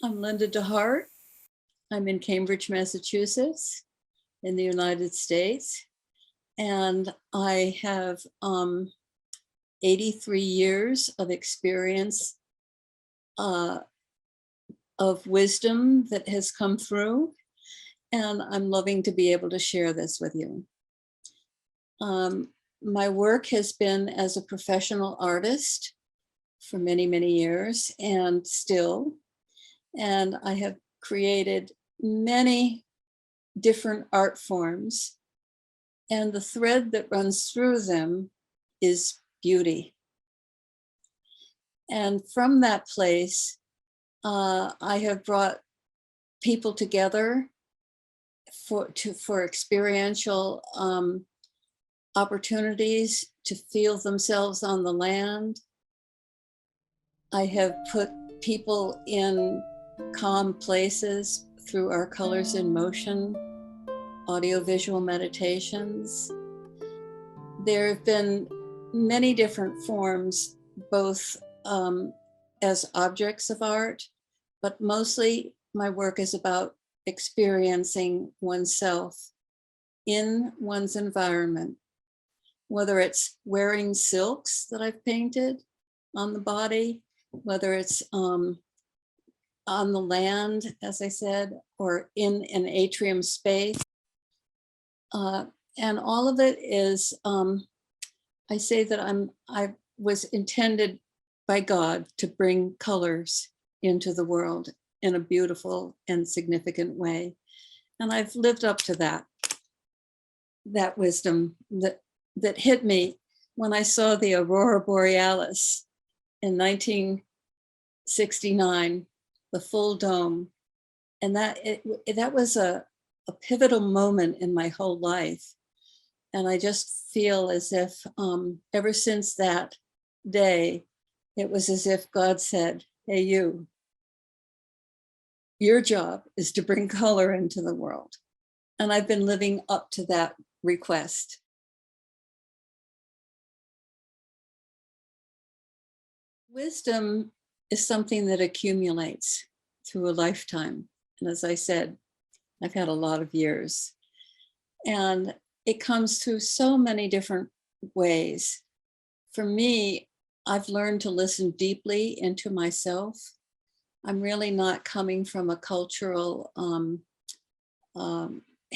I'm Linda DeHart. I'm in Cambridge, Massachusetts, in the United States. And I have 83 years of experience uh, of wisdom that has come through. And I'm loving to be able to share this with you. My work has been as a professional artist for many, many years and still. And I have created many different art forms, and the thread that runs through them is beauty. And from that place, I have brought people together for experiential opportunities to feel themselves on the land. I have put people in calm places through our colors in motion, audiovisual meditations. There have been many different forms, both as objects of art, but mostly my work is about experiencing oneself in one's environment, whether it's wearing silks that I've painted on the body, whether it's on the land, as I said, or in an atrium space. And all of it is, I say that I was intended by God to bring colors into the world in a beautiful and significant way. And I've lived up to that wisdom that hit me when I saw the Aurora Borealis in 1969, the full dome. And that was a pivotal moment in my whole life. And I just feel as if ever since that day, it was as if God said, hey, your job is to bring color into the world. And I've been living up to that request. Wisdom is something that accumulates through a lifetime. And as I said, I've had a lot of years. And it comes through so many different ways. For me, I've learned to listen deeply into myself. I'm really not coming from a cultural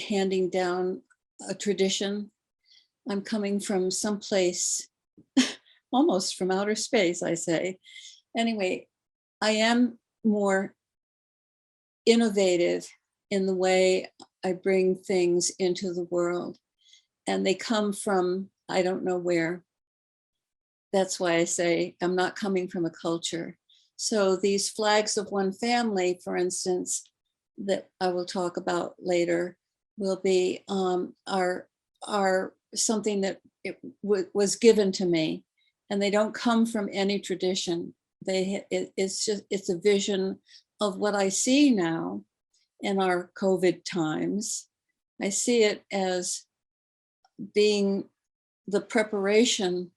handing down a tradition. I'm coming from someplace almost from outer space, I say. Anyway, I am more innovative in the way I bring things into the world. And they come from, I don't know where. That's why I say I'm not coming from a culture. So these flags of one family, for instance, that I will talk about later, will be are something that was given to me, and they don't come from any tradition. It's a vision of what I see now in our COVID times. I see it as being the preparation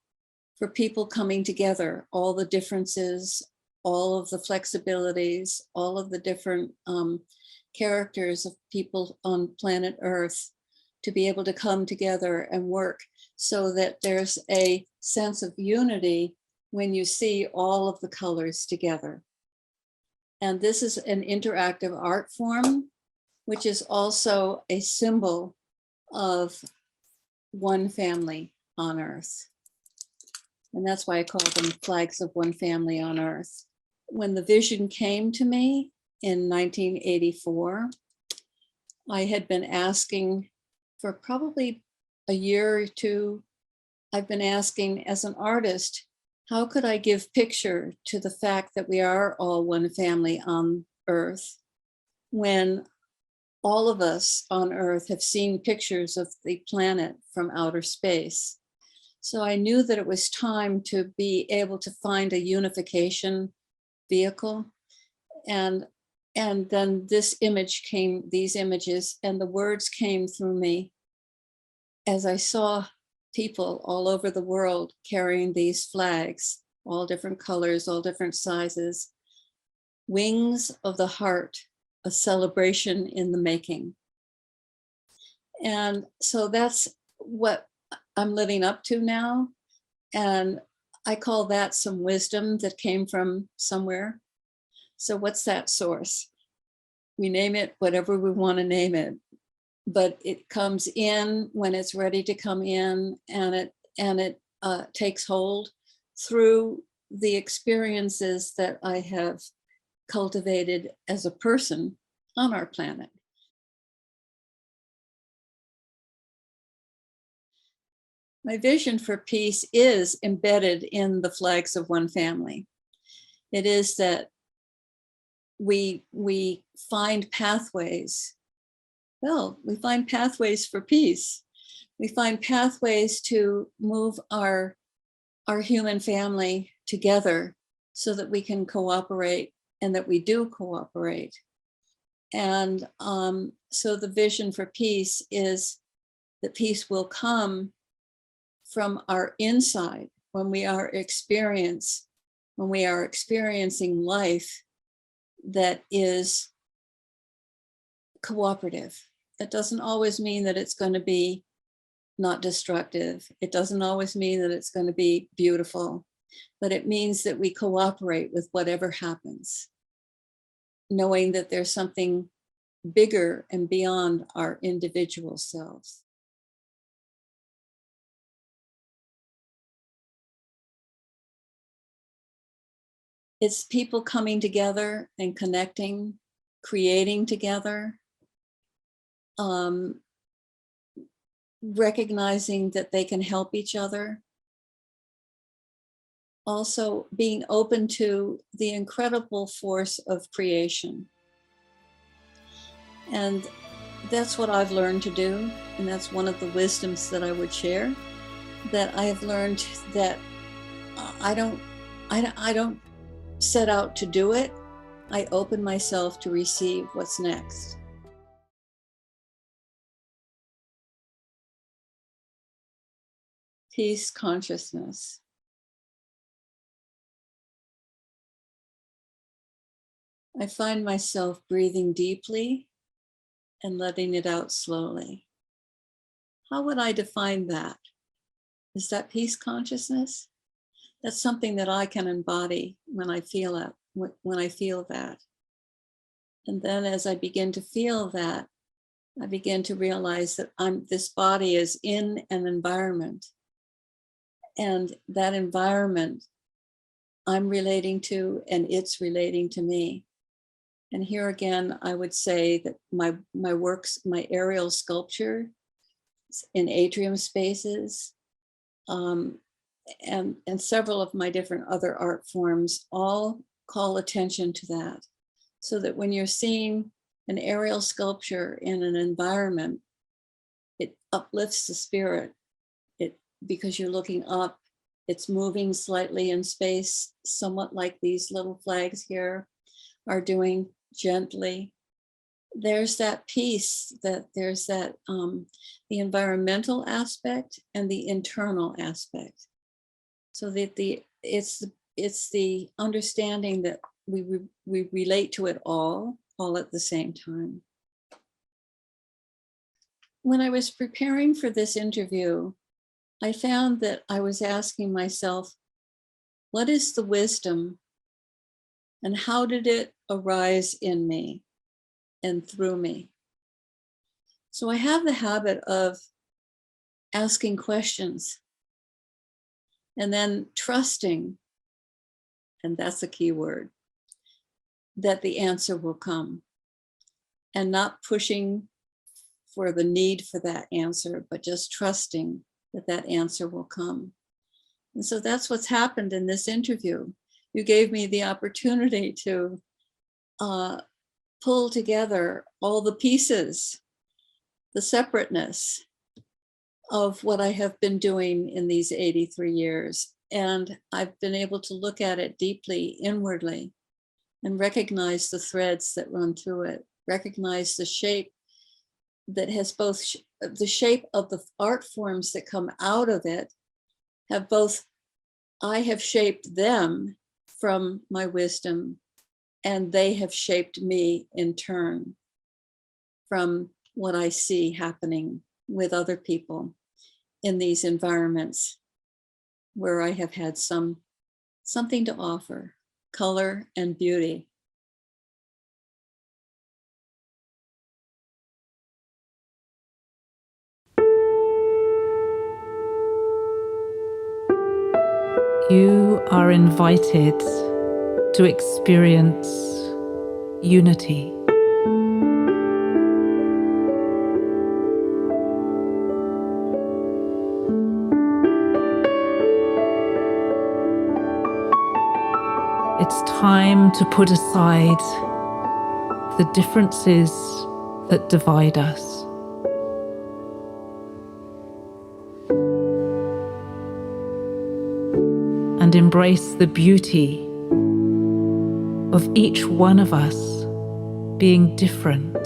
for people coming together, all the differences, all of the flexibilities, all of the different characters of people on planet Earth, to be able to come together and work so that there's a sense of unity when you see all of the colors together. And this is an interactive art form, which is also a symbol of one family on Earth. And that's why I call them flags of one family on Earth. When the vision came to me in 1984, I had been asking for probably a year or two. I've been asking, as an artist, how could I give picture to the fact that we are all one family on Earth, when all of us on Earth have seen pictures of the planet from outer space. So I knew that it was time to be able to find a unification vehicle. And then this image came, these images, and the words came through me as I saw people all over the world carrying these flags, all different colors, all different sizes. Wings of the Heart, a celebration in the making. And so that's what I'm living up to now. And I call that some wisdom that came from somewhere. So what's that source? We name it whatever we want to name it, but it comes in when it's ready to come in, and it takes hold through the experiences that I have cultivated as a person on our planet. My vision for peace is embedded in the flags of one family. It is that we find pathways. Well, we find pathways for peace. We find pathways to move our human family together so that we can cooperate, and that we do cooperate. And so the vision for peace is that peace will come from our inside when we are experiencing life that is cooperative. That doesn't always mean that it's going to be not destructive. It doesn't always mean that it's going to be beautiful, but it means that we cooperate with whatever happens, knowing that there's something bigger and beyond our individual selves. It's people coming together and connecting, creating together, recognizing that they can help each other. Also being open to the incredible force of creation. And that's what I've learned to do. And that's one of the wisdoms that I would share, that I have learned that I don't set out to do it. I open myself to receive what's next. Peace consciousness. I find myself breathing deeply and letting it out slowly. How would I define that? Is that peace consciousness? That's something that I can embody when I feel it, when I feel that. And then as I begin to feel that, I begin to realize that this body is in an environment, and that environment I'm relating to, and it's relating to me. And here again, I would say that my works, my aerial sculpture in atrium spaces, and several of my different other art forms all call attention to that. So that when you're seeing an aerial sculpture in an environment, it uplifts the spirit. Because you're looking up, it's moving slightly in space, somewhat like these little flags here are doing gently. There's that piece, that there's that the environmental aspect and the internal aspect. So that it's the understanding that we relate to it all at the same time. When I was preparing for this interview, I found that I was asking myself, what is the wisdom, and how did it arise in me and through me? So I have the habit of asking questions and then trusting, and that's a key word, that the answer will come, and not pushing for the need for that answer, but just trusting that that answer will come. And so that's what's happened in this interview. You gave me the opportunity to pull together all the pieces, the separateness of what I have been doing in these 83 years. And I've been able to look at it deeply, inwardly, and recognize the threads that run through it, recognize the shape that has both the shape of the art forms that come out of it have both, I have shaped them from my wisdom, And they have shaped me in turn from what I see happening with other people in these environments where I have had something to offer, color and beauty. You are invited to experience unity. It's time to put aside the differences that divide us. And embrace the beauty of each one of us being different,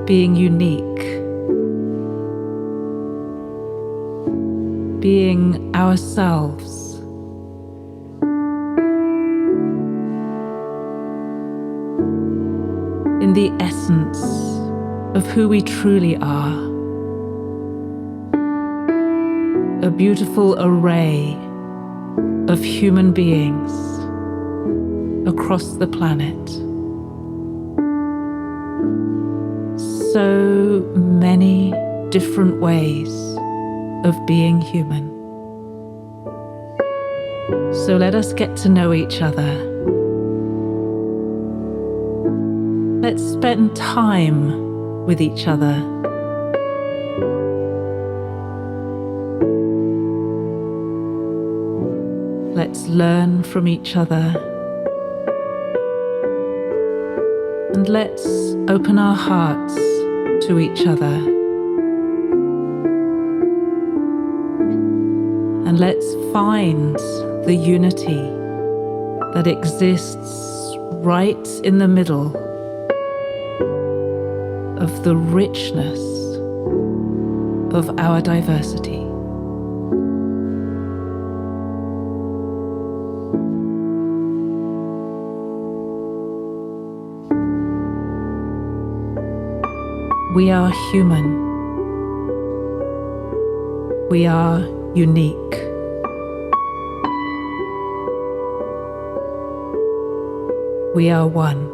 being unique, being ourselves. In the essence of who we truly are. A beautiful array of human beings across the planet. So many different ways of being human. So let us get to know each other. Let's spend time with each other. Let's learn from each other. And let's open our hearts to each other. And let's find the unity that exists right in the middle of the richness of our diversity. We are human. We are unique. We are one.